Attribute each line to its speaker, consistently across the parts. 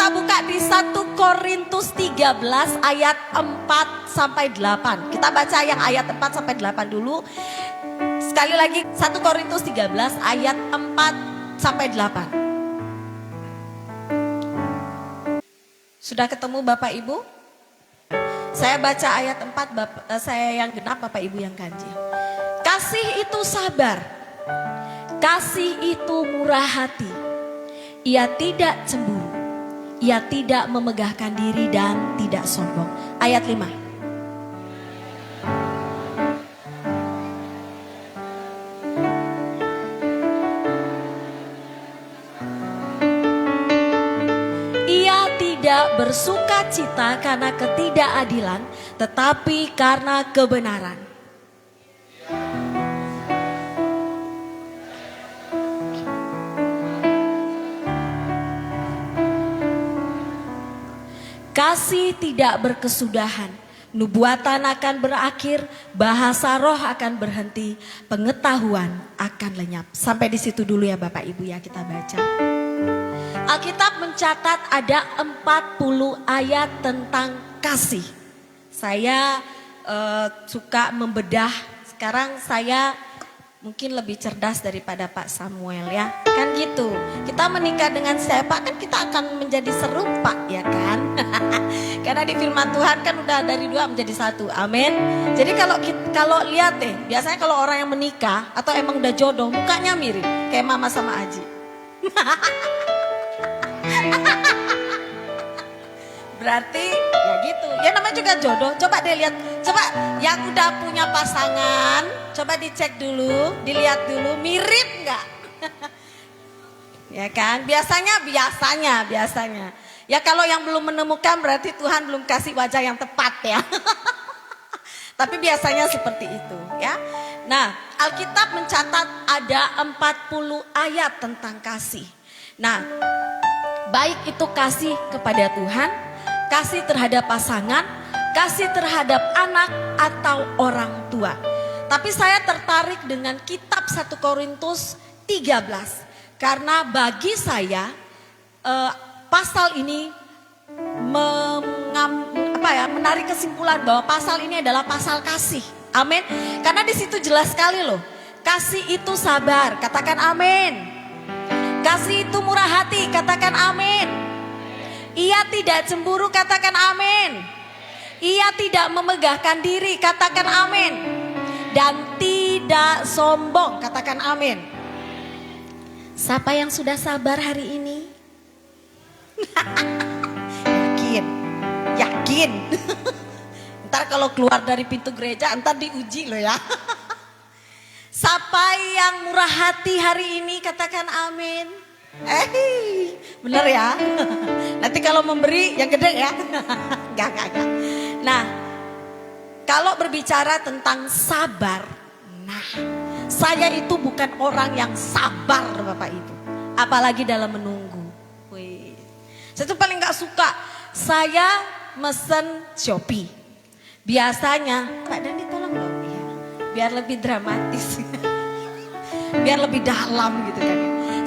Speaker 1: kita buka di 1 Korintus 13 ayat 4 sampai 8. Kita baca yang ayat 4 sampai 8 dulu. Sekali lagi 1 Korintus 13 ayat 4 sampai 8. Sudah ketemu Bapak Ibu? Saya baca ayat 4, saya yang genap, Bapak Ibu yang ganjil. Kasih itu sabar, kasih itu murah hati. Ia tidak cemburu, ia tidak memegahkan diri dan tidak sombong. Ayat 5. Ia tidak bersuka cita karena ketidakadilan, tetapi karena kebenaran. Kasih tidak berkesudahan, nubuatan akan berakhir, bahasa roh akan berhenti, pengetahuan akan lenyap. Sampai di situ dulu ya Bapak Ibu ya, kita baca. Alkitab mencatat ada 40 ayat tentang kasih. Saya suka membedah, sekarang saya mungkin lebih cerdas daripada Pak Samuel ya. Kan gitu, kita menikah dengan siapa kan kita akan menjadi serupa ya kan. Karena di firman Tuhan kan udah dari 2 menjadi 1, amin. Jadi kalau lihat deh, biasanya kalau orang yang menikah atau emang udah jodoh, mukanya mirip kayak mama sama Aji. Berarti ya gitu, ya namanya juga jodoh. Coba deh lihat, coba yang udah punya pasangan, coba dicek dulu, dilihat dulu mirip nggak? Ya kan, biasanya. Ya kalau yang belum menemukan berarti Tuhan belum kasih wajah yang tepat ya. Tapi biasanya seperti itu ya. Nah, Alkitab mencatat ada 40 ayat tentang kasih. Nah, baik itu kasih kepada Tuhan, kasih terhadap pasangan, kasih terhadap anak atau orang tua. Tapi saya tertarik dengan kitab 1 Korintus 13. Karena bagi saya pasal ini menarik kesimpulan bahwa pasal ini adalah pasal kasih. Amin. Karena di situ jelas sekali loh. Kasih itu sabar, katakan amin. Kasih itu murah hati, katakan amin. Ia tidak cemburu, katakan amin. Ia tidak memegahkan diri, katakan amin. Dan tidak sombong, katakan amin. Siapa yang sudah sabar hari ini? Yakin. Ntar kalau keluar dari pintu gereja, ntar diuji loh ya. Siapa yang murah hati hari ini, katakan amin. Bener ya. Nanti kalau memberi yang gede ya. Enggak. Nah, kalau berbicara tentang sabar, nah, saya itu bukan orang yang sabar Bapak Ibu. Apalagi dalam menunggu. Wih. Saya tuh paling gak suka. Saya mesen Shopee. Biasanya, Pak Dani tolong dong ya. Biar lebih dramatis. Biar lebih dalam gitu kan.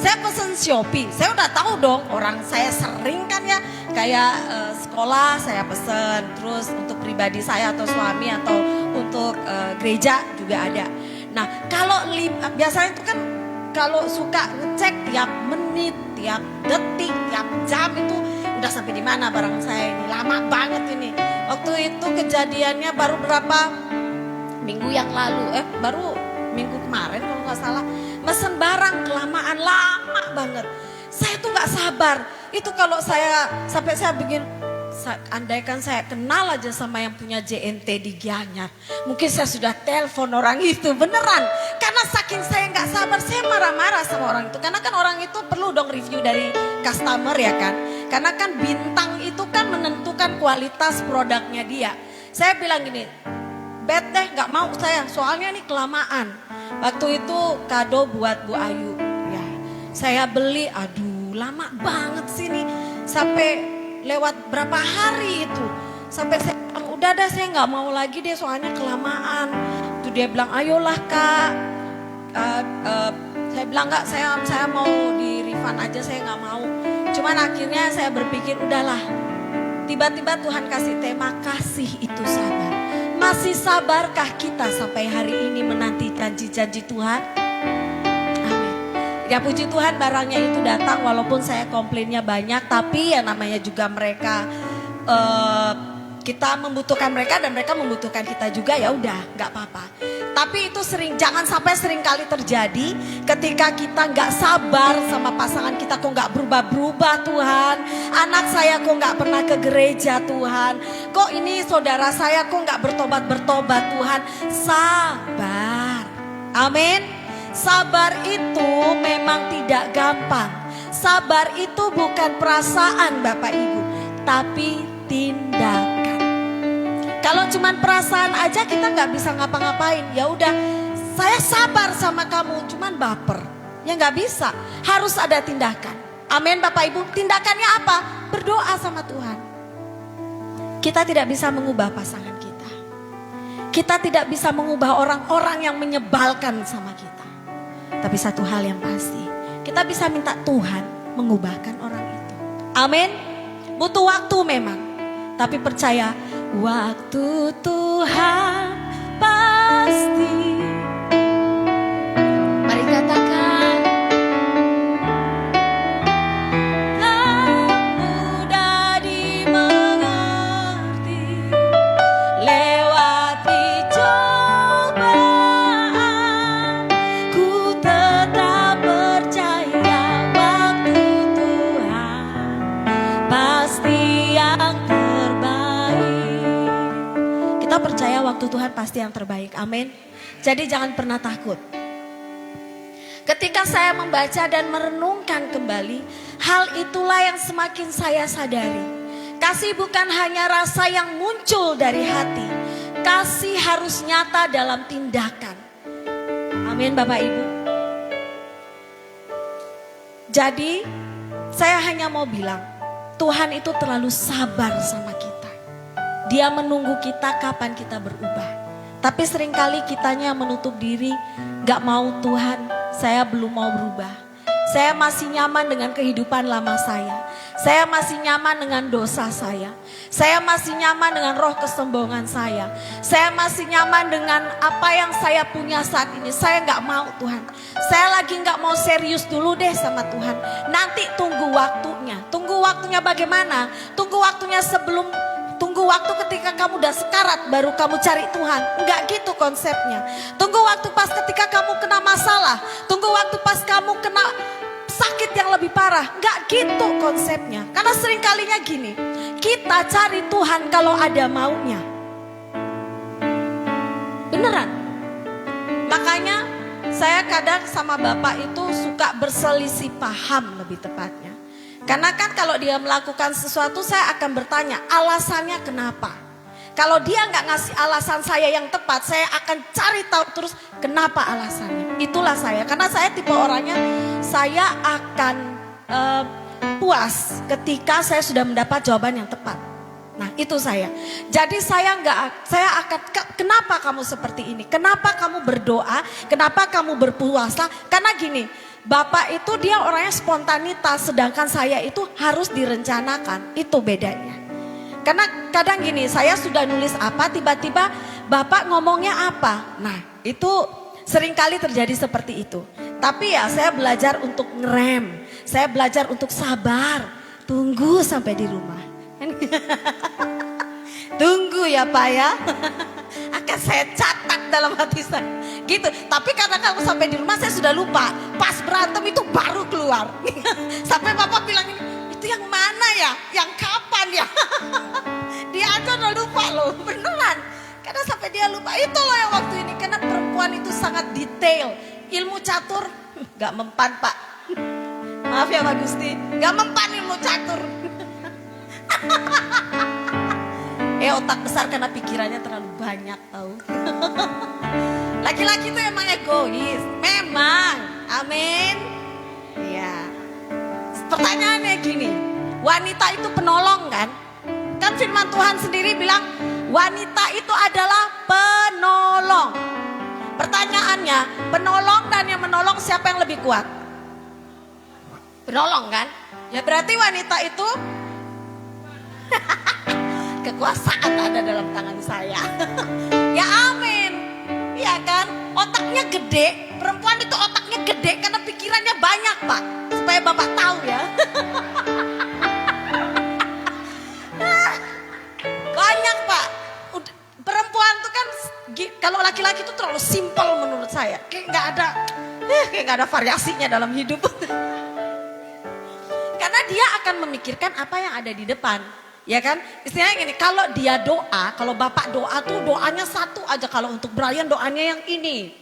Speaker 1: Saya pesen Shopee. Saya udah tahu dong, orang saya sering kan ya. Kayak sekolah saya pesen. Terus untuk pribadi saya atau suami atau untuk gereja juga ada. Nah, kalau biasanya itu kan kalau suka ngecek tiap menit, tiap detik, tiap jam itu udah sampai di mana barang saya ini. Lama banget ini. Waktu itu kejadiannya baru berapa minggu yang lalu, baru minggu kemarin kalau nggak salah. Mesen barang kelamaan, lama banget. Saya tuh nggak sabar. Itu kalau sampai saya bikin, andaikan saya kenal aja sama yang punya JNT di Gianyar, mungkin saya sudah telepon orang itu beneran. Karena saking saya nggak sabar, saya marah-marah sama orang itu. Karena kan orang itu perlu dong review dari customer ya kan. Karena kan bintang itu kan menentukan kualitas produknya dia. Saya bilang gini, bet deh nggak mau saya, soalnya ini kelamaan. Waktu itu kado buat Bu Ayu, ya saya beli, aduh lama banget sih nih, sampai lewat berapa hari itu, sampai saya bilang udah dah saya nggak mau lagi deh soalnya kelamaan. Tuh dia bilang ayolah kak, saya bilang nggak, saya mau di refund aja, saya nggak mau. Cuman akhirnya saya berpikir udahlah. Tiba-tiba Tuhan kasih tema kasih itu sabar. Masih sabarkah kita sampai hari ini menanti janji-janji Tuhan? Amin. Ya puji Tuhan barangnya itu datang walaupun saya komplainnya banyak. Tapi ya namanya juga mereka kita membutuhkan mereka dan mereka membutuhkan kita juga, ya udah nggak apa-apa. Tapi itu jangan sampai sering kali terjadi ketika kita nggak sabar sama pasangan kita, kok nggak berubah-berubah Tuhan. Anak saya kok nggak pernah ke gereja Tuhan. Kok ini saudara saya kok nggak bertobat-bertobat Tuhan. Sabar. Amin. Sabar itu memang tidak gampang. Sabar itu bukan perasaan Bapak Ibu, tapi tindakan. Kalau cuman perasaan aja kita nggak bisa ngapa-ngapain. Ya udah, saya sabar sama kamu, cuman baper. Ya nggak bisa. Harus ada tindakan. Amin Bapak Ibu. Tindakannya apa? Berdoa sama Tuhan. Kita tidak bisa mengubah pasangan kita. Kita tidak bisa mengubah orang-orang yang menyebalkan sama kita. Tapi satu hal yang pasti, kita bisa minta Tuhan mengubahkan orang itu. Amin. Butuh waktu memang. Tapi percaya, waktu Tuhan pasti. Mari katakan, tak mudah dimengerti, lewati cobaan, ku tetap percaya waktu Tuhan pasti yang kita percaya waktu Tuhan pasti yang terbaik. Amin. Jadi jangan pernah takut. Ketika saya membaca dan merenungkan kembali, hal itulah yang semakin saya sadari. Kasih bukan hanya rasa yang muncul dari hati. Kasih harus nyata dalam tindakan. Amin Bapak Ibu. Jadi saya hanya mau bilang, Tuhan itu terlalu sabar sama kita. Dia menunggu kita kapan kita berubah. Tapi seringkali kitanya menutup diri, gak mau Tuhan, saya belum mau berubah. Saya masih nyaman dengan kehidupan lama saya. Saya masih nyaman dengan dosa saya. Saya masih nyaman dengan roh kesombongan saya. Saya masih nyaman dengan apa yang saya punya saat ini. Saya gak mau Tuhan. Saya lagi gak mau serius dulu deh sama Tuhan. Nanti tunggu waktunya. Tunggu waktunya bagaimana? Tunggu waktunya Tunggu waktu ketika kamu udah sekarat baru kamu cari Tuhan. Enggak gitu konsepnya. Tunggu waktu pas ketika kamu kena masalah. Tunggu waktu pas kamu kena sakit yang lebih parah. Enggak gitu konsepnya. Karena seringkalinya gini. Kita cari Tuhan kalau ada maunya. Beneran. Makanya saya kadang sama Bapak itu suka berselisih paham lebih tepatnya. Karena kan kalau dia melakukan sesuatu saya akan bertanya alasannya kenapa. Kalau dia nggak ngasih alasan saya yang tepat, saya akan cari tahu terus kenapa alasannya. Itulah saya, karena saya tipe orangnya saya akan puas ketika saya sudah mendapat jawaban yang tepat. Nah itu saya. Jadi saya akan kenapa kamu seperti ini? Kenapa kamu berdoa? Kenapa kamu berpuasa? Karena gini. Bapak itu dia orangnya spontanitas, sedangkan saya itu harus direncanakan. Itu bedanya. Karena kadang gini, saya sudah nulis apa, tiba-tiba Bapak ngomongnya apa. Nah itu seringkali terjadi seperti itu. Tapi ya saya belajar untuk ngerem, saya belajar untuk sabar. Tunggu sampai di rumah. Tunggu ya Pak ya. Akan saya catat dalam hati saya. Gitu. Tapi karena kamu sampai di rumah saya sudah lupa. Pas berantem itu baru keluar. Sampai Bapak bilang ini, itu yang mana ya? Yang kapan ya? Dia aja udah lupa loh. Beneran. Karena sampai dia lupa. Itu loh yang waktu ini. Karena perempuan itu sangat detail. Ilmu catur gak mempan Pak. Maaf ya Pak Gusti. Gak mempan ilmu catur. Otak besar karena pikirannya terlalu banyak tahu. Laki-laki itu emang egois, memang, amin. Iya. Pertanyaannya gini, wanita itu penolong kan? Kan firman Tuhan sendiri bilang wanita itu adalah penolong. Pertanyaannya, penolong dan yang menolong siapa yang lebih kuat? Penolong kan? Ya berarti wanita itu kekuasaan ada dalam tangan saya. Ya amin. Iya kan? Otaknya gede. Perempuan itu otaknya gede karena pikirannya banyak, Pak. Supaya Bapak tahu ya. Banyak, Pak. Perempuan tuh kan kalau laki-laki itu terlalu simpel menurut saya. Kayak nggak ada variasinya dalam hidup. Karena dia akan memikirkan apa yang ada di depan. Ya kan, istilahnya gini, kalau dia doa, kalau bapak doa tuh doanya satu aja. Kalau untuk Brian doanya yang ini.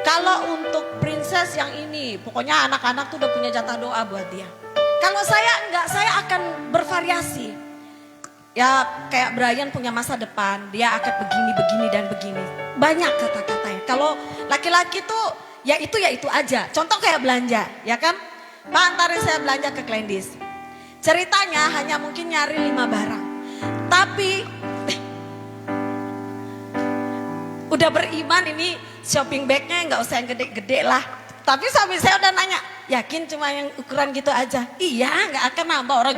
Speaker 1: Kalau untuk princess yang ini. Pokoknya anak-anak tuh udah punya jatah doa buat dia. Kalau saya enggak, saya akan bervariasi. Ya kayak Brian punya masa depan, dia akan begini, begini dan begini. Banyak kata-katanya. Kalau laki-laki tuh ya itu aja. Contoh kayak belanja, ya kan. Pak, antarin saya belanja ke Klendis. Ceritanya hanya mungkin nyari 5 barang. Tapi udah beriman ini shopping bagnya nggak usah yang gede-gede lah. Tapi suami saya udah nanya, yakin cuma yang ukuran gitu aja? Iya, nggak akan nambah, orang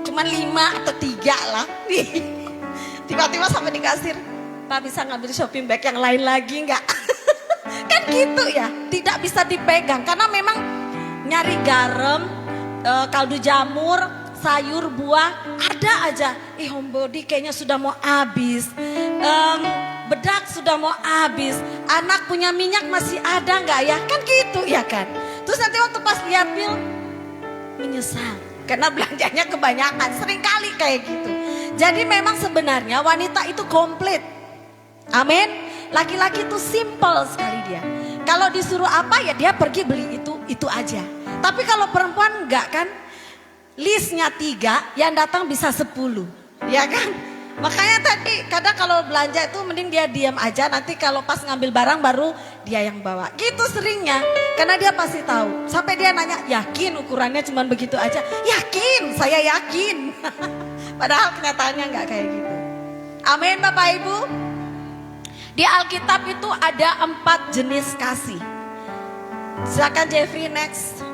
Speaker 1: cuma 5 atau 3 lah. Tiba-tiba sampai di kasir, Pak bisa ngambil shopping bag yang lain lagi nggak? Kan gitu ya, tidak bisa dipegang karena memang nyari garam, kaldu jamur, sayur, buah, ada aja. Homebody kayaknya sudah mau habis. Bedak sudah mau habis. Anak punya minyak masih ada nggak ya? Kan gitu ya kan. Terus nanti waktu pas lihat bil, menyesal. Karena belanjanya kebanyakan. Sering kali kayak gitu. Jadi memang sebenarnya wanita itu komplit. Amin. Laki-laki itu simple sekali dia. Kalau disuruh apa ya dia pergi beli itu aja. Tapi kalau perempuan enggak kan, listnya 3, yang datang bisa 10, ya kan? Makanya tadi kadang kalau belanja itu mending dia diam aja, nanti kalau pas ngambil barang baru dia yang bawa. Gitu seringnya, karena dia pasti tahu. Sampai dia nanya, yakin ukurannya cuma begitu aja? Yakin, saya yakin. Padahal kenyataannya enggak kayak gitu. Amin Bapak Ibu. Di Alkitab itu ada 4 jenis kasih. Silakan Jeffrey next.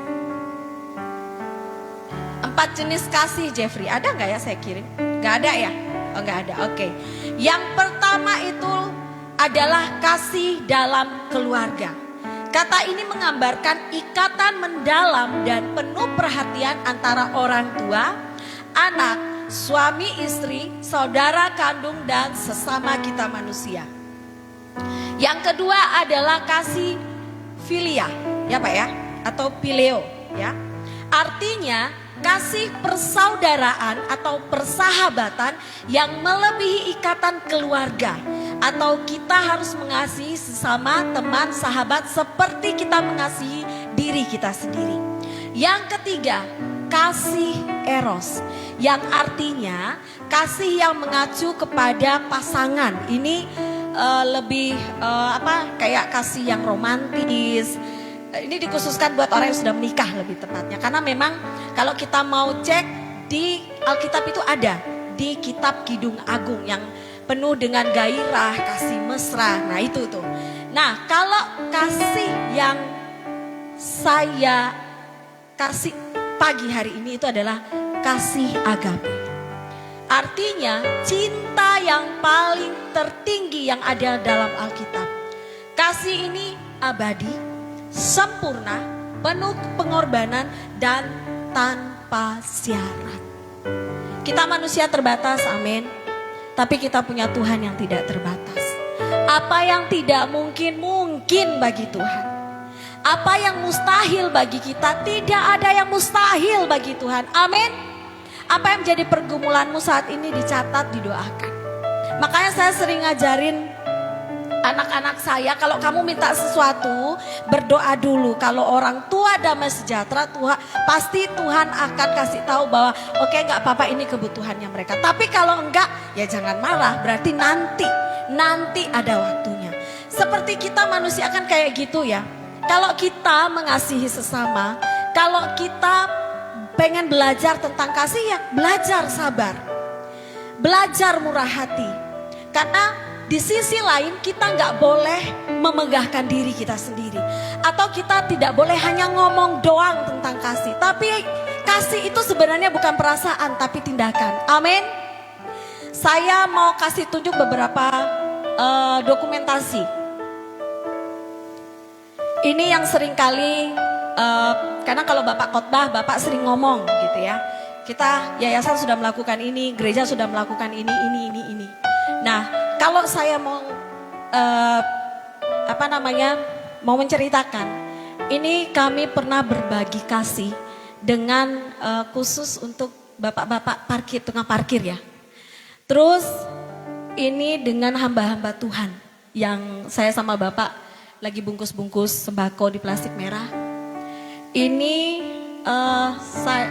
Speaker 1: 4 jenis kasih Jeffrey, ada nggak ya saya kirim? Nggak ada ya? Oh nggak ada, oke. Yang pertama itu adalah kasih dalam keluarga. Kata ini menggambarkan ikatan mendalam dan penuh perhatian antara orang tua, anak, suami istri, saudara kandung dan sesama kita manusia. Yang kedua adalah kasih filia, ya Pak ya, atau pileo ya. Artinya kasih persaudaraan atau persahabatan yang melebihi ikatan keluarga. Atau kita harus mengasihi sesama teman sahabat seperti kita mengasihi diri kita sendiri. Yang ketiga, kasih eros. Yang artinya kasih yang mengacu kepada pasangan. Ini lebih kayak kasih yang romantis. Ini dikhususkan buat orang yang sudah menikah lebih tepatnya. Karena memang kalau kita mau cek di Alkitab itu ada. Di kitab Kidung Agung yang penuh dengan gairah, kasih mesra. Nah itu tuh. Nah kalau kasih yang saya kasih pagi hari ini itu adalah kasih agape. Artinya cinta yang paling tertinggi yang ada dalam Alkitab. Kasih ini abadi, sempurna, penuh pengorbanan dan tanpa syarat. Kita manusia terbatas, amin. Tapi kita punya Tuhan yang tidak terbatas. Apa yang tidak mungkin, mungkin bagi Tuhan. Apa yang mustahil bagi kita, tidak ada yang mustahil bagi Tuhan, amin. Apa yang menjadi pergumulanmu saat ini dicatat, didoakan. Makanya saya sering ngajarin anak-anak saya, kalau kamu minta sesuatu, berdoa dulu. Kalau orang tua damai sejahtera, pasti Tuhan akan kasih tahu bahwa oke, enggak apa-apa, ini kebutuhannya mereka. Tapi kalau enggak, ya jangan marah, berarti nanti ada waktunya. Seperti kita manusia kan kayak gitu ya. Kalau kita mengasihi sesama, kalau kita pengen belajar tentang kasih, ya belajar sabar, belajar murah hati. Karena di sisi lain kita nggak boleh memegahkan diri kita sendiri. Atau kita tidak boleh hanya ngomong doang tentang kasih. Tapi kasih itu sebenarnya bukan perasaan tapi tindakan. Amin. Saya mau kasih tunjuk beberapa dokumentasi. Ini yang sering kali, karena kalau Bapak khotbah, Bapak sering ngomong gitu ya. Kita yayasan sudah melakukan ini, gereja sudah melakukan ini. Nah, kalau saya mau mau menceritakan, ini kami pernah berbagi kasih dengan khusus untuk bapak-bapak parkir, tukang parkir ya. Terus ini dengan hamba-hamba Tuhan yang saya sama bapak lagi bungkus-bungkus sembako di plastik merah. Ini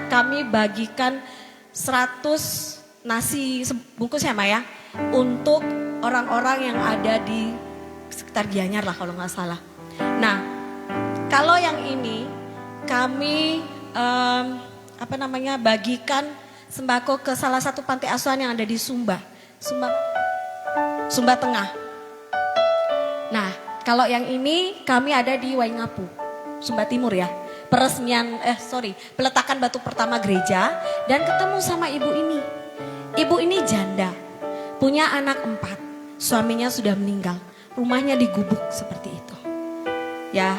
Speaker 1: kami bagikan 100 nasi bungkus ya Maya, untuk orang-orang yang ada di sekitar Gianyar lah kalau nggak salah. Nah, kalau yang ini kami bagikan sembako ke salah satu panti asuhan yang ada di Sumba Tengah. Nah, kalau yang ini kami ada di Waingapu, Sumba Timur ya. Peletakan batu pertama gereja dan ketemu sama ibu ini. Ibu ini janda, punya anak 4, suaminya sudah meninggal, rumahnya digubuk seperti itu. Ya,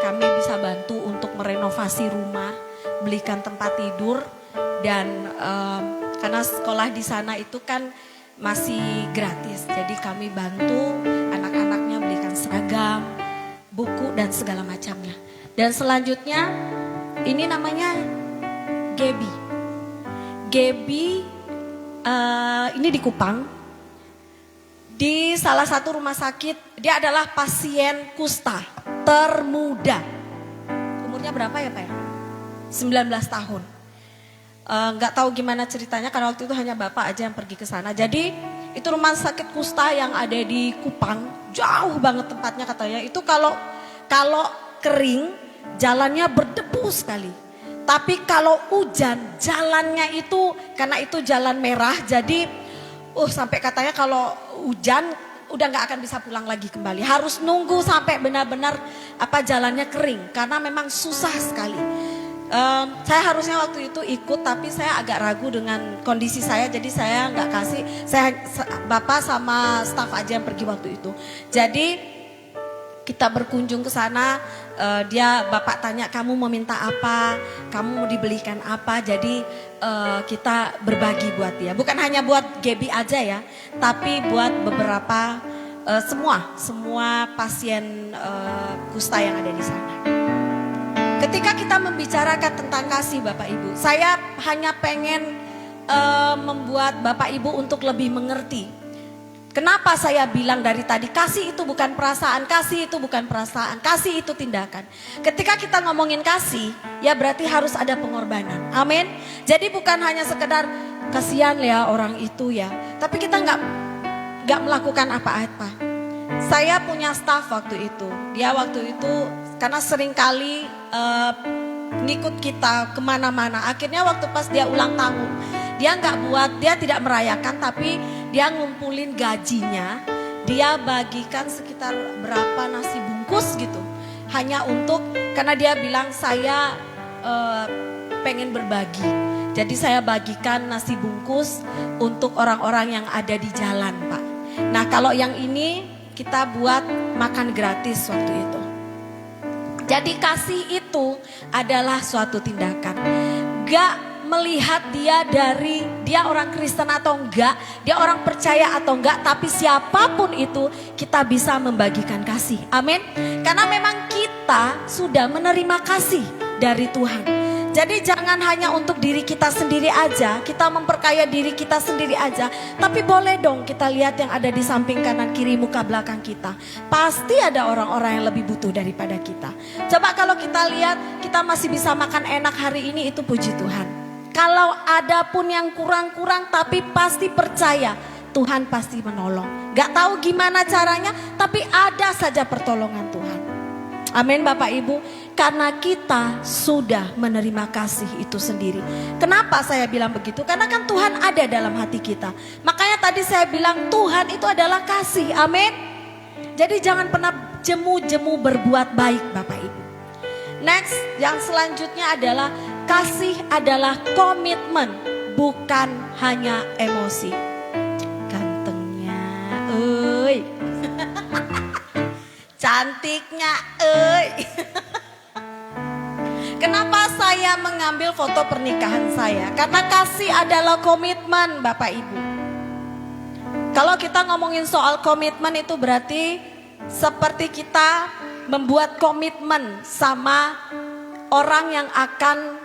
Speaker 1: kami bisa bantu untuk merenovasi rumah, belikan tempat tidur dan karena sekolah di sana itu kan masih gratis. Jadi kami bantu anak-anaknya belikan seragam, buku dan segala macamnya. Dan selanjutnya ini namanya Gebi. Gebi ini di Kupang. Di salah satu rumah sakit, dia adalah pasien kusta termuda. Umurnya berapa ya Pak ya? 19 tahun. Nggak tahu gimana ceritanya karena waktu itu hanya bapak aja yang pergi ke sana. Jadi itu rumah sakit kusta yang ada di Kupang, jauh banget tempatnya katanya. Itu kalau kering jalannya berdebu sekali. Tapi kalau hujan jalannya itu karena itu jalan merah jadi sampai katanya kalau hujan udah nggak akan bisa pulang lagi kembali. Harus nunggu sampai benar-benar jalannya kering karena memang susah sekali. Saya harusnya waktu itu ikut tapi saya agak ragu dengan kondisi saya jadi saya nggak kasih. Bapak sama staf aja yang pergi waktu itu. Jadi kita berkunjung ke sana, bapak tanya kamu mau minta apa, kamu mau dibelikan apa, jadi kita berbagi buat dia. Bukan hanya buat Gebi aja ya, tapi buat beberapa semua pasien kusta yang ada di sana. Ketika kita membicarakan tentang kasih Bapak Ibu, saya hanya pengen membuat Bapak Ibu untuk lebih mengerti. Kenapa saya bilang dari tadi kasih itu bukan perasaan, kasih itu bukan perasaan, kasih itu tindakan. Ketika kita ngomongin kasih, ya berarti harus ada pengorbanan. Amin. Jadi bukan hanya sekedar kasihan ya orang itu ya, tapi kita nggak melakukan apa-apa. Saya punya staf waktu itu, dia waktu itu karena sering kali ngikut kita kemana-mana. Akhirnya waktu pas dia ulang tahun, dia tidak merayakan tapi dia ngumpulin gajinya, dia bagikan sekitar berapa nasi bungkus gitu. Hanya karena dia bilang saya pengen berbagi. Jadi saya bagikan nasi bungkus untuk orang-orang yang ada di jalan Pak. Nah kalau yang ini kita buat makan gratis waktu itu. Jadi kasih itu adalah suatu tindakan. Gak melihat dia orang Kristen atau enggak, dia orang percaya atau enggak, tapi siapapun itu kita bisa membagikan kasih. Amin. Karena memang kita sudah menerima kasih dari Tuhan. Jadi jangan hanya untuk diri kita sendiri aja, kita memperkaya diri kita sendiri aja, tapi boleh dong kita lihat yang ada di samping kanan kiri muka belakang kita. Pasti ada orang-orang yang lebih butuh daripada kita. Coba kalau kita lihat kita masih bisa makan enak hari ini, itu puji Tuhan. Kalau ada pun yang kurang-kurang tapi pasti percaya Tuhan pasti menolong. Gak tahu gimana caranya tapi ada saja pertolongan Tuhan. Amin Bapak Ibu. karena kita sudah menerima kasih itu sendiri. Kenapa saya bilang begitu? Karena kan Tuhan ada dalam hati kita. Makanya tadi saya bilang Tuhan itu adalah kasih. Amin. Jadi jangan pernah jemu-jemu berbuat baik Bapak Ibu. Next, yang selanjutnya adalah kasih adalah komitmen, bukan hanya emosi. Gantengnya, cantiknya, Kenapa saya mengambil foto pernikahan saya? Karena kasih adalah komitmen Bapak Ibu. Kalau kita ngomongin soal komitmen itu berarti seperti kita membuat komitmen sama orang yang akan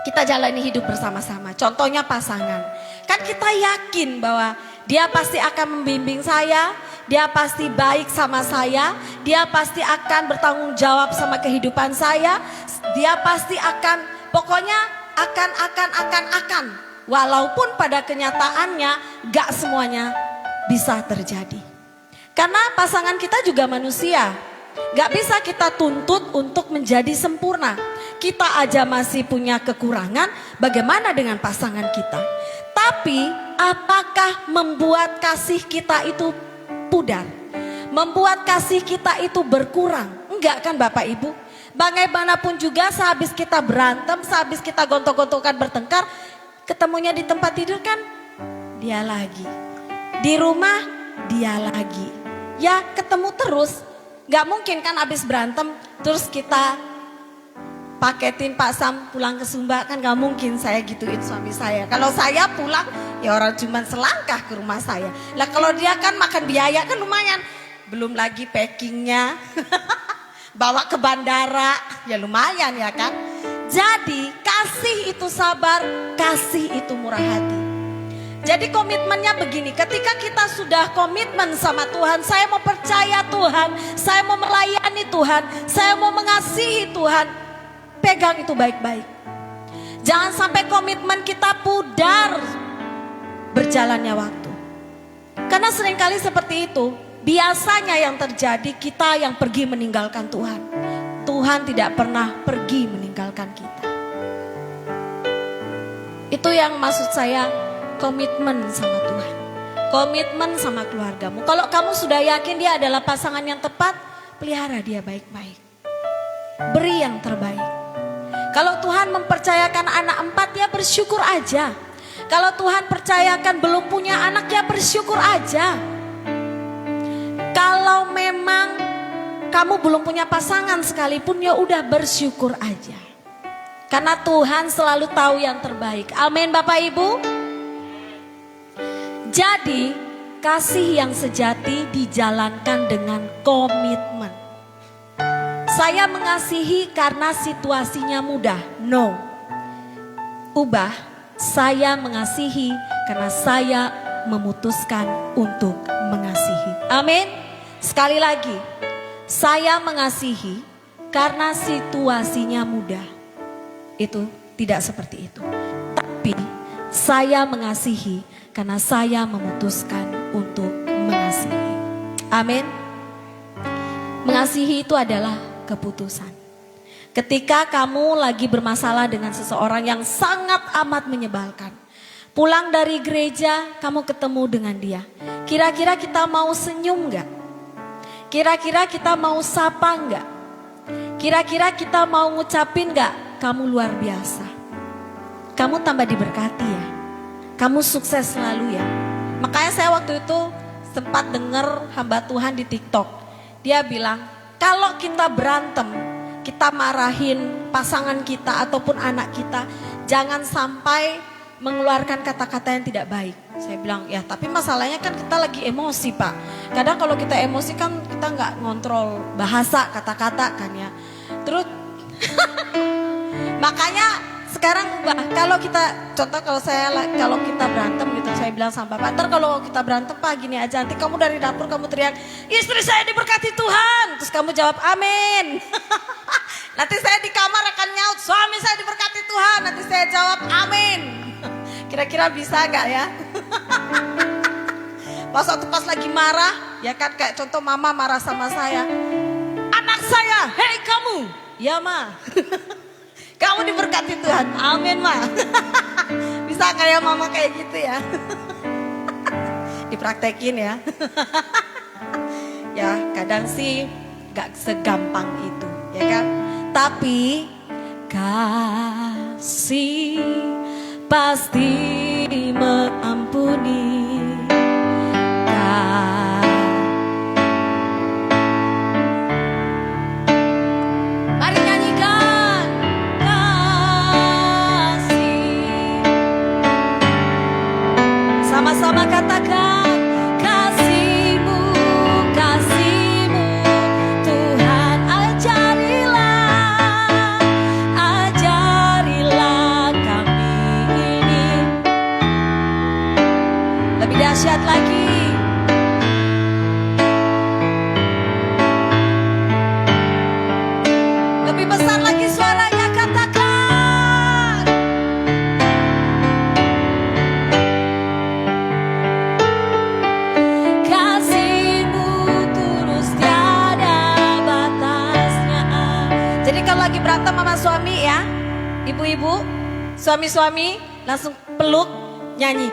Speaker 1: kita jalani hidup bersama-sama. Contohnya pasangan. Kan kita yakin bahwa dia pasti akan membimbing saya, dia pasti baik sama saya, dia pasti akan bertanggung jawab sama kehidupan saya, dia pasti akan, pokoknya akan. Walaupun pada kenyataannya gak semuanya bisa terjadi. Karena pasangan kita juga manusia, gak bisa kita tuntut untuk menjadi sempurna. Kita aja masih punya kekurangan, bagaimana dengan pasangan kita? Tapi apakah membuat kasih kita itu pudar? Membuat kasih kita itu berkurang? Enggak kan Bapak Ibu? Bagaimanapun juga sehabis kita berantem, sehabis kita gontok-gontokan bertengkar, ketemunya di tempat tidur kan dia lagi. Di rumah dia lagi. Ya ketemu terus. Gak mungkin kan habis berantem terus kita paketin Pak Sam pulang ke Sumba, kan gak mungkin saya gituin suami saya. Kalau saya pulang ya orang cuma selangkah ke rumah saya. Lah kalau dia kan makan biaya kan lumayan. Belum lagi packingnya, bawa ke bandara, ya lumayan ya kan. Jadi kasih itu sabar, kasih itu murah hati. Jadi komitmennya begini, ketika kita sudah komitmen sama Tuhan, saya mau percaya Tuhan, saya mau melayani Tuhan, saya mau mengasihi Tuhan, pegang itu baik-baik. Jangan sampai komitmen kita pudar berjalannya waktu. Karena seringkali seperti itu, biasanya yang terjadi kita yang pergi meninggalkan Tuhan. Tuhan tidak pernah pergi meninggalkan kita. Itu yang maksud saya komitmen sama Tuhan. Komitmen sama keluargamu. Kalau kamu sudah yakin dia adalah pasangan yang tepat, pelihara dia baik-baik. Beri yang terbaik. Kalau Tuhan mempercayakan anak 4, ya bersyukur aja. Kalau Tuhan percayakan belum punya anak, ya bersyukur aja. Kalau memang kamu belum punya pasangan sekalipun, ya udah bersyukur aja. Karena Tuhan selalu tahu yang terbaik. Amin Bapak Ibu. Jadi kasih yang sejati dijalankan dengan komitmen. Saya mengasihi karena situasinya mudah. No. Ubah, saya mengasihi karena saya memutuskan untuk mengasihi. Amin. Sekali lagi, saya mengasihi karena situasinya mudah. Itu tidak seperti itu. Tapi saya mengasihi karena saya memutuskan untuk mengasihi. Amin. Mengasihi itu adalah keputusan. Ketika kamu lagi bermasalah dengan seseorang yang sangat amat menyebalkan, pulang dari gereja kamu ketemu dengan dia, kira-kira kita mau senyum gak? Kira-kira kita mau sapa gak? Kira-kira kita mau ngucapin gak? Kamu luar biasa, kamu tambah diberkati ya, kamu sukses selalu ya. Makanya saya waktu itu sempat dengar hamba Tuhan di TikTok, dia bilang kalau kita berantem, kita marahin pasangan kita ataupun anak kita, jangan sampai mengeluarkan kata-kata yang tidak baik. Saya bilang ya tapi masalahnya kan kita lagi emosi Pak. Kadang kalau kita emosi kan kita nggak ngontrol bahasa kata-kata kan ya. Terus makanya sekarang kalau kita contoh kalau kita berantem gitu, saya bilang sama Bapak, ntar kalau kita berantem Pak gini aja, nanti kamu dari dapur kamu teriak, istri saya diberkati Tuhan, terus kamu jawab amin. Nanti saya di kamar akan nyaut, suami saya diberkati Tuhan, nanti saya jawab amin. Kira-kira bisa gak ya? Pas lagi marah, ya kan kayak contoh mama marah sama saya, anak saya, hei kamu. Ya ma. Kamu diberkati Tuhan, amin ma. Bisa kayak mama kayak gitu ya. Dipraktekin ya. Ya kadang sih gak segampang itu ya kan. Tapi kasih pasti mengampuni. Mari nyanyikan kasih. Sama-sama katakan kasih-Mu, kasih-Mu Tuhan, ajarilah kami ini. Lebih dahsyat lagi. Lebih besar lagi suaranya, katakan. Kasih-Mu tulus tiada batasnya. Jadi kalau lagi berantem sama suami ya, ibu-ibu, suami-suami langsung peluk, nyanyi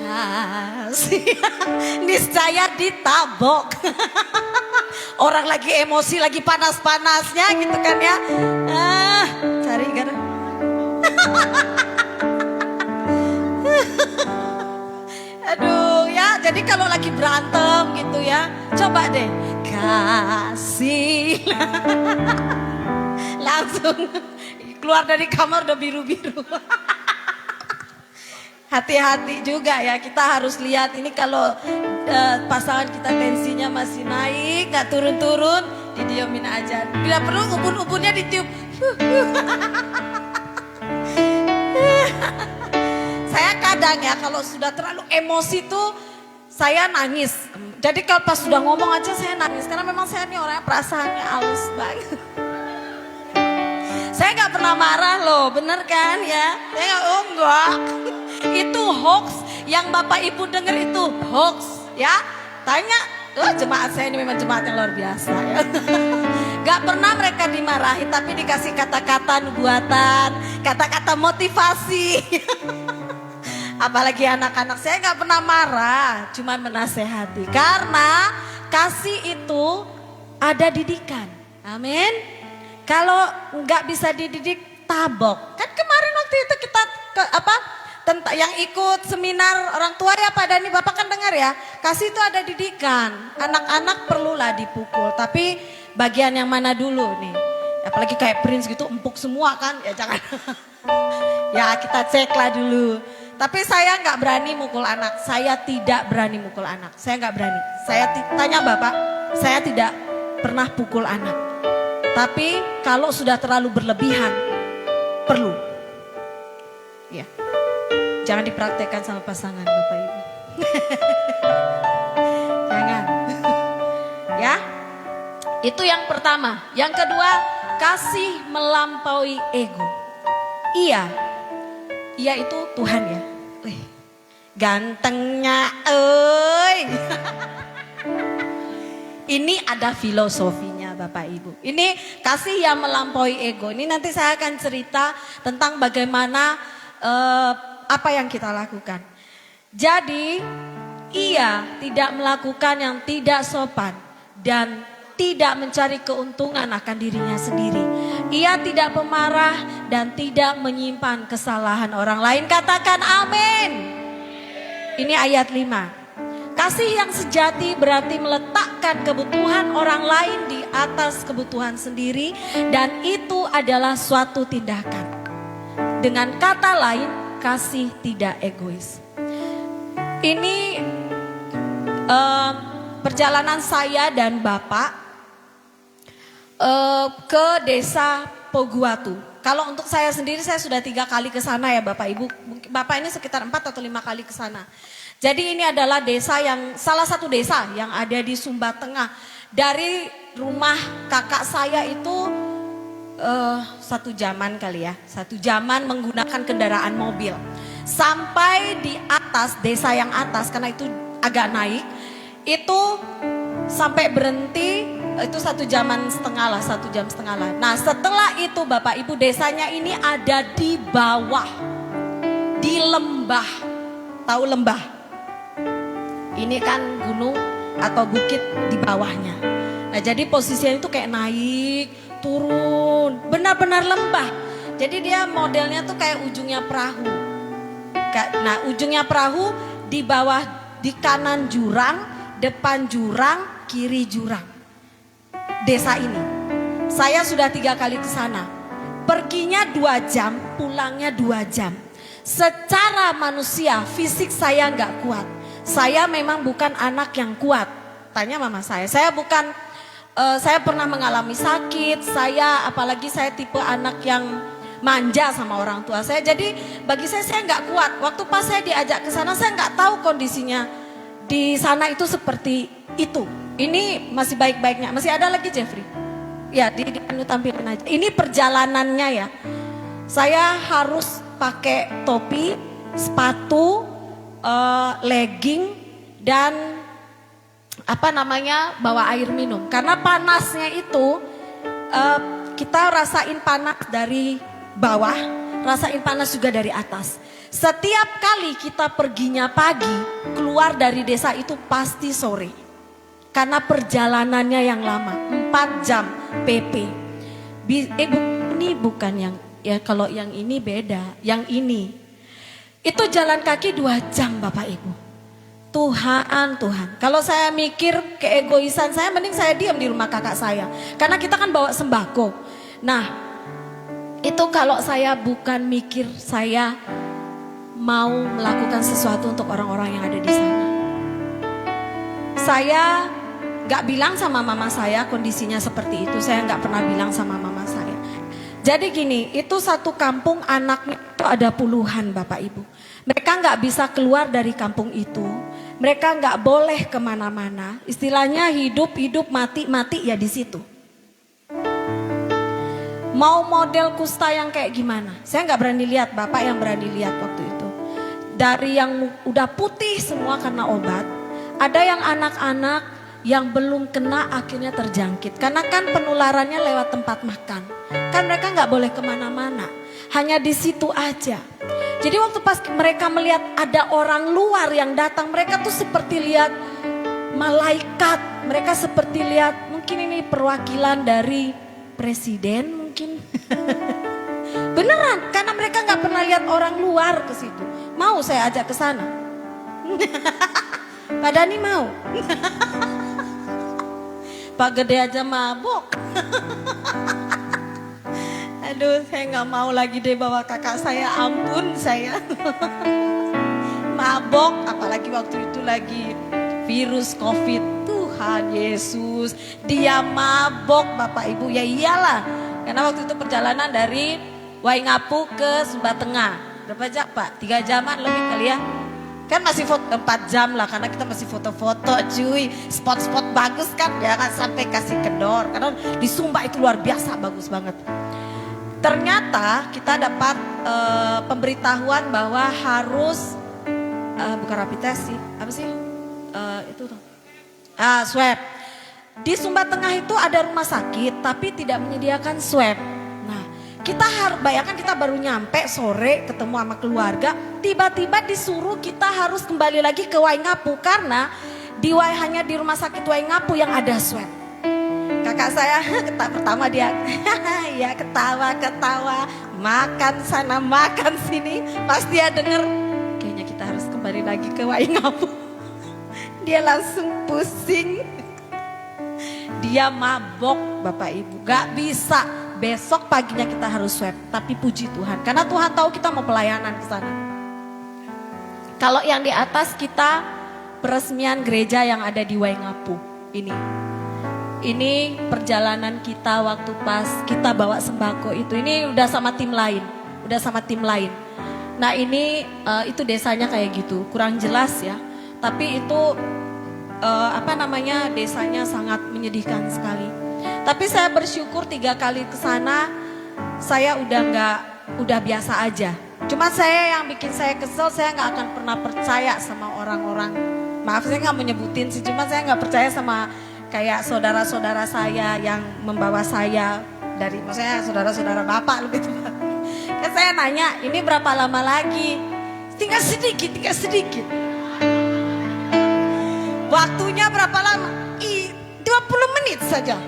Speaker 1: kasih. Niscaya ditabok. Orang lagi emosi, lagi panas-panasnya gitu kan ya. Cari kan. Aduh ya, jadi kalau lagi berantem gitu ya, coba deh kasih. Langsung keluar dari kamar udah biru-biru. Hati-hati juga ya, kita harus lihat ini kalau pasangan kita tensinya masih naik, gak turun-turun, didiemin aja. Bila perlu ubun-ubunnya ditiup. Saya kadang ya kalau sudah terlalu emosi tuh saya nangis. Jadi kalau pas sudah ngomong aja saya nangis, karena memang saya ini orangnya perasaannya halus banget. Saya gak pernah marah loh, bener kan ya? Saya enggak. Itu hoax, yang Bapak Ibu dengar itu hoax ya. Tanya, jemaat saya ini memang jemaat yang luar biasa ya. Gak pernah mereka dimarahi, tapi dikasih kata-kata nubuatan, kata-kata motivasi. Apalagi anak-anak, saya gak pernah marah, cuma menasehati. Karena kasih itu ada didikan, amin. Kalau nggak bisa dididik, tabok. Kan kemarin waktu itu kita tentang yang ikut seminar orang tua ya Pak Dani, Bapak kan dengar ya. Kasih itu ada didikan. Anak-anak perlulah dipukul, tapi bagian yang mana dulu nih? Apalagi kayak Prince gitu, empuk semua kan? Ya jangan. Ya kita ceklah dulu. Tapi saya nggak berani mukul anak. Saya tidak berani mukul anak. Saya nggak berani. Saya tanya Bapak, saya tidak pernah pukul anak. Tapi kalau sudah terlalu berlebihan, perlu. Ya, jangan dipraktekkan sama pasangan Bapak Ibu. Jangan. Ya, itu yang pertama. Yang kedua, kasih melampaui ego. Iya itu Tuhan ya. Wih, gantengnya, Ini ada filosofinya Bapak Ibu. Ini kasih yang melampaui ego. Ini nanti saya akan cerita tentang bagaimana apa yang kita lakukan. Jadi ia tidak melakukan yang tidak sopan dan tidak mencari keuntungan akan dirinya sendiri. Ia tidak pemarah dan tidak menyimpan kesalahan orang lain. Katakan amin. Ini ayat 5. Kasih yang sejati berarti meletakkan kebutuhan orang lain di atas kebutuhan sendiri, dan itu adalah suatu tindakan. Dengan kata lain, kasih tidak egois. Ini perjalanan saya dan Bapak ke desa Poguatu. Kalau untuk saya sendiri, saya sudah 3 kali ke sana ya Bapak Ibu. Bapak ini sekitar 4 atau 5 kali ke sana. Jadi ini adalah desa yang salah satu desa yang ada di Sumba Tengah. Dari rumah kakak saya itu 1 jaman kali ya. 1 jaman menggunakan kendaraan mobil. Sampai di atas, desa yang atas karena itu agak naik. Itu sampai berhenti Itu 1 jam setengah lah, 1 jam setengah lah. Nah setelah itu Bapak Ibu, desanya ini ada di bawah, di lembah. Tahu lembah? Ini kan gunung atau bukit di bawahnya. Nah jadi posisinya itu kayak naik, turun, benar-benar lembah. Jadi dia modelnya tuh kayak ujungnya perahu. Nah ujungnya perahu, di bawah, di kanan jurang, depan jurang, kiri jurang. Desa ini, saya sudah 3 kali ke sana. Perginya 2 jam, pulangnya 2 jam. Secara manusia, fisik saya nggak kuat. Saya memang bukan anak yang kuat. Tanya mama saya bukan, saya pernah mengalami sakit. Apalagi saya tipe anak yang manja sama orang tua saya. Jadi bagi saya nggak kuat. Waktu pas saya diajak ke sana, saya nggak tahu kondisinya di sana itu seperti itu. Ini masih baik-baiknya. Masih ada lagi Jeffrey? Ya, tampilin aja. Ini perjalanannya ya. Saya harus pakai topi, sepatu, legging, dan bawa air minum. Karena panasnya itu kita rasain panas dari bawah, rasain panas juga dari atas. Setiap kali kita perginya pagi, keluar dari desa itu pasti sore. Karena perjalanannya yang lama, 4 jam PP. Ini bukan yang, ya kalau yang ini beda, yang ini. Itu jalan kaki 2 jam Bapak Ibu. Tuhan. Kalau saya mikir keegoisan saya, mending saya diam di rumah kakak saya. Karena kita kan bawa sembako. Nah, itu kalau saya bukan mikir saya mau melakukan sesuatu untuk orang-orang yang ada di sana. Saya gak bilang sama mama saya kondisinya seperti itu. Saya gak pernah bilang sama mama saya. Jadi gini, itu satu kampung anaknya itu ada puluhan Bapak Ibu. Mereka gak bisa keluar dari kampung itu. Mereka gak boleh kemana-mana. Istilahnya hidup mati ya di situ. Mau model kusta yang kayak gimana? Saya gak berani lihat, Bapak yang berani lihat waktu itu. Dari yang udah putih semua karena obat. Ada yang anak-anak yang belum kena akhirnya terjangkit. Karena kan penularannya lewat tempat makan. Kan mereka gak boleh kemana-mana. Hanya di situ aja. Jadi waktu pas mereka melihat ada orang luar yang datang. Mereka tuh seperti lihat malaikat. Mereka seperti lihat, mungkin ini perwakilan dari presiden mungkin. Beneran, karena mereka gak pernah lihat orang luar ke situ. Mau saya ajak ke sana? Pak Dani mau? Pak Gede aja mabok. Aduh, saya nggak mau lagi deh bawa kakak saya, ampun saya. Mabok, apalagi waktu itu lagi virus COVID. Tuhan Yesus, dia mabok Bapak Ibu. Ya iyalah, karena waktu itu perjalanan dari Waingapu ke Sumba Tengah. Berapa jam Pak? 3 jaman lebih kali ya. Kan masih 4 jam lah, karena kita masih foto-foto cuy. Spot-spot bagus kan, jangan sampai kasih kendor. Karena di Sumba itu luar biasa, bagus banget. Ternyata kita dapat pemberitahuan bahwa harus, bukan rapid test sih, apa sih? Itu tuh. Swab. Di Sumba Tengah itu ada rumah sakit, tapi tidak menyediakan swab. Kita harus bayangkan, kita baru nyampe sore ketemu sama keluarga, tiba-tiba disuruh kita harus kembali lagi ke Waingapu karena hanya di rumah sakit Waingapu yang ada swab. Kakak saya pertama dia ya ketawa, makan sana makan sini, pas dia denger kayaknya kita harus kembali lagi ke Waingapu. Dia langsung pusing. Dia mabok Bapak Ibu, gak bisa. Besok paginya kita harus swab, tapi puji Tuhan karena Tuhan tahu kita mau pelayanan ke sana. Kalau yang di atas kita peresmian gereja yang ada di Waingapu. Ini perjalanan kita waktu pas kita bawa sembako itu. Ini udah sama tim lain. Nah ini itu desanya kayak gitu, kurang jelas ya. Tapi itu desanya sangat menyedihkan sekali. Tapi saya bersyukur 3 kali ke sana saya udah biasa aja. Cuma saya yang bikin saya kesel, saya nggak akan pernah percaya sama orang-orang. Maaf saya nggak menyebutin sih, cuma saya nggak percaya sama kayak saudara-saudara saya yang membawa saya dari, maksudnya saudara-saudara bapak lebih tepat. Kan saya nanya, ini berapa lama lagi? Tinggal sedikit, tinggal sedikit. Waktunya berapa lama? 20 menit saja.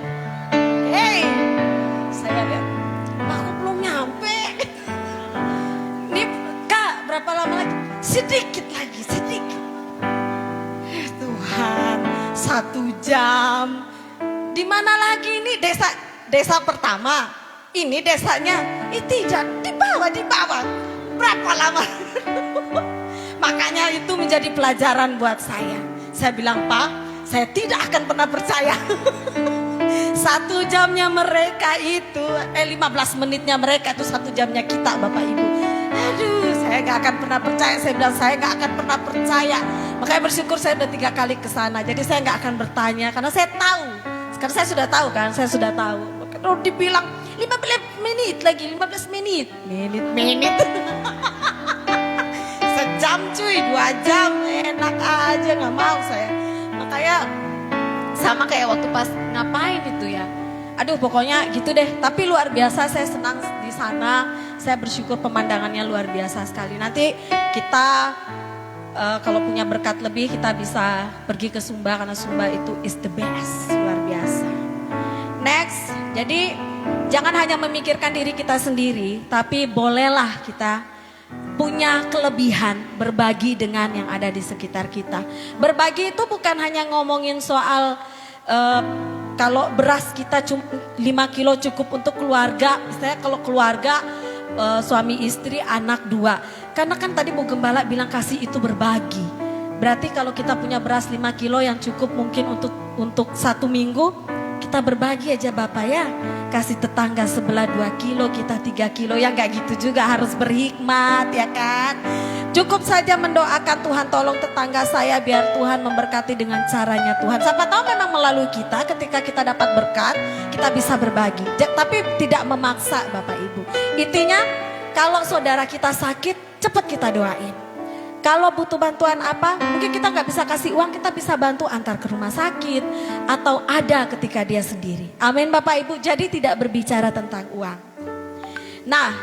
Speaker 1: Hey, saya lihat, aku belum nyampe. Ini Kak, berapa lama lagi? Sedikit lagi, sedikit. Tuhan, 1 jam. Di mana lagi ini desa pertama? Ini desanya, tidak, di bawah. Berapa lama? Makanya itu menjadi pelajaran buat saya. Saya bilang, Pak, saya tidak akan pernah percaya. 1 jamnya mereka itu, 15 menitnya mereka itu 1 jamnya kita, Bapak Ibu. Aduh, saya gak akan pernah percaya. Saya bilang, saya gak akan pernah percaya. Makanya bersyukur saya udah 3 kali ke sana. Jadi saya gak akan bertanya, karena saya tahu. Sekarang saya sudah tahu kan, saya sudah tahu. Kalau dibilang 15 menit lagi, 15 menit. Menit. Sejam cuy, 2 jam. Enak aja, gak mau saya. Makanya sama kayak waktu pas ngapain itu ya. Aduh pokoknya gitu deh. Tapi luar biasa, saya senang di sana. Saya bersyukur pemandangannya luar biasa sekali. Nanti kita kalau punya berkat lebih kita bisa pergi ke Sumba. Karena Sumba itu is the best, luar biasa. Next, jadi jangan hanya memikirkan diri kita sendiri. Tapi bolehlah kita punya kelebihan berbagi dengan yang ada di sekitar kita. Berbagi itu bukan hanya ngomongin soal kalau beras kita cuma 5 kilo cukup untuk keluarga. Misalnya kalau keluarga suami istri anak 2. Karena kan tadi Bu Gembala bilang kasih itu berbagi. Berarti kalau kita punya beras 5 kilo yang cukup mungkin untuk 1 minggu. Kita berbagi aja Bapak ya. Kasih tetangga sebelah 2 kilo, kita 3 kilo. Ya gak gitu juga, harus berhikmat ya kan. Cukup saja mendoakan Tuhan tolong tetangga saya biar Tuhan memberkati dengan caranya Tuhan. Siapa tahu memang melalui kita ketika kita dapat berkat, kita bisa berbagi. Tapi tidak memaksa Bapak Ibu. Intinya kalau saudara kita sakit, cepat kita doain. Kalau butuh bantuan apa, mungkin kita nggak bisa kasih uang, kita bisa bantu antar ke rumah sakit. Atau ada ketika dia sendiri. Amin Bapak Ibu, jadi tidak berbicara tentang uang. Nah,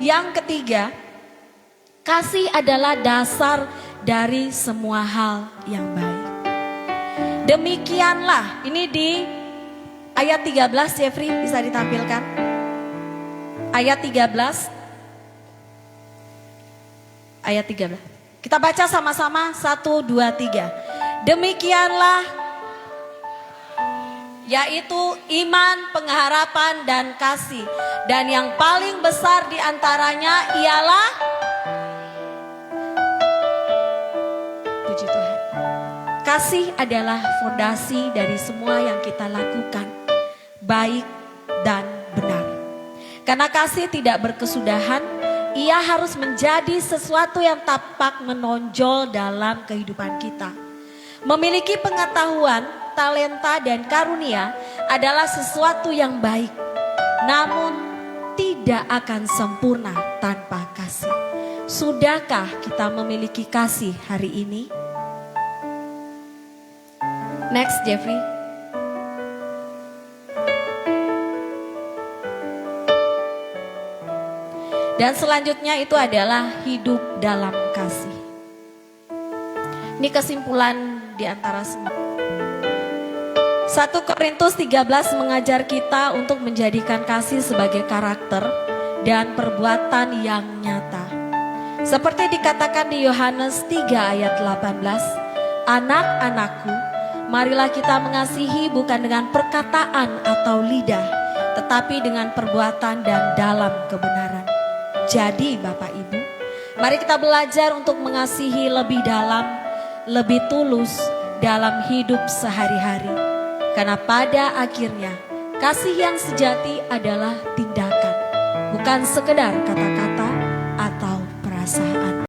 Speaker 1: yang ketiga, kasih adalah dasar dari semua hal yang baik. Demikianlah, ini di ayat 13 Jeffrey bisa ditampilkan. Ayat 13. Ayat 13. Kita baca sama-sama 1, 2, 3. Demikianlah, yaitu iman, pengharapan, dan kasih. Dan yang paling besar di antaranya ialah, puji Tuhan, kasih adalah fondasi dari semua yang kita lakukan, baik dan benar. Karena kasih tidak berkesudahan, ia harus menjadi sesuatu yang tampak menonjol dalam kehidupan kita. Memiliki pengetahuan, talenta, dan karunia adalah sesuatu yang baik. Namun tidak akan sempurna tanpa kasih. Sudahkah kita memiliki kasih hari ini? Next Jeffrey. Dan selanjutnya itu adalah hidup dalam kasih. Ini kesimpulan di antara semua. 1 Korintus 13 mengajar kita untuk menjadikan kasih sebagai karakter dan perbuatan yang nyata. Seperti dikatakan di Yohanes 3 ayat 18, anak-anakku, marilah kita mengasihi bukan dengan perkataan atau lidah, tetapi dengan perbuatan dan dalam kebenaran. Jadi Bapak Ibu, mari kita belajar untuk mengasihi lebih dalam, lebih tulus dalam hidup sehari-hari. Karena pada akhirnya kasih yang sejati adalah tindakan, bukan sekedar kata-kata atau perasaan.